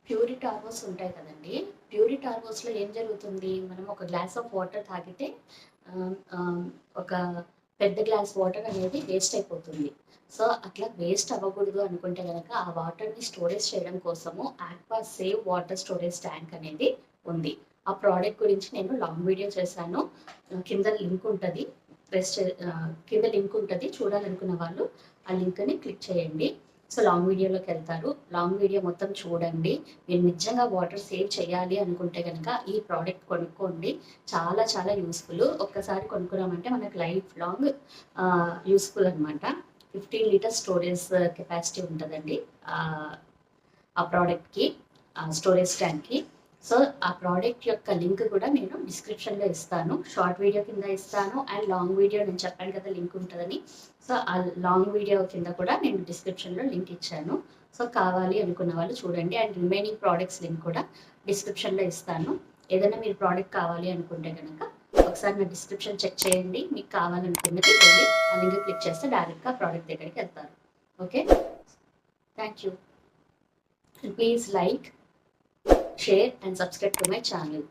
ప్యూరి టార్వోస్ ఉంటాయి కదండీ! ప్యూరి టార్వోస్‌లో ఏం జరుగుతుంది? మనం ఒక గ్లాస్ ఆఫ్ వాటర్ తాగితే ఆహ్, ఆహ్, ఒక పెద్ద గ్లాస్ వాటర్ అనేది వేస్ట్ అయిపోతుంది. సో, అట్లా వేస్ట్ అవ్వకూడదు అనుకుంటే గనక ఆ వాటర్‌ని స్టోరేజ్ చేయడం కోసము aqua save water storage tank అనేది ఉంది. ఆ ప్రోడక్ట్ గురించి నేను లాంగ్ వీడియో చేశాను. కింద లింక్ ఉంటది. కింద లింక్ ఉంటది. చూడాలనుకున్న వాళ్ళు ఆ లింక్‌ని క్లిక్ చేయండి. సో, లాంగ్ వీడియోలోకెళ్తారు. లాంగ్ వీడియో మొత్తం చూడండి. మీరు నిజంగా వాటర్ సేవ్ చేయాలి అనుకుంటే గనక ఈ ప్రోడక్ట్ కొనుక్కోండి. చాలా చాలా యూజ్‌ఫుల్. ఒక్కసారి కొనుక్కున్నామంటే మనకు లైఫ్ లాంగ్ యూజ్‌ఫుల్ అనమాట. 15 లీటర్స్ స్టోరేజ్ కెపాసిటీ ఉంటదండి. ఆ ప్రోడక్ట్‌కి స్టోరేజ్ ట్యాంక్‌కి. సో, ఆ ప్రోడక్ట్ యొక్క లింక్ కూడా నేను డిస్క్రిప్షన్‌లో ఇస్తాను. షార్ట్ వీడియో కింద ఇస్తాను. అండ్ లాంగ్ వీడియో నేను చెప్పాను కదా లింక్ ఉంటదని. సో, ఆ లాంగ్ వీడియో కింద కూడా నేను డిస్క్రిప్షన్‌లో లింక్ ఇచ్చాను. సో, కావాలి అనుకున్న వాళ్ళు చూడండి. అండ్ రిమైనింగ్ ప్రొడక్ట్స్ లింక్ కూడా డిస్క్రిప్షన్‌లో ఇస్తాను. ఏదైనా మీరు ప్రోడక్ట్ కావాలి అనుకుంటే గనక ఒకసారి నా డిస్క్రిప్షన్ చెక్ చేయండి. మీకు కావాలనుకున్నది వెళ్ళి ఆ లింక్ క్లిక్ చేస్తే డైరెక్ట్‌గా ప్రోడక్ట్ దగ్గరికి వెళ్తారు. Okay. Thank you. Please like, share and subscribe to my channel.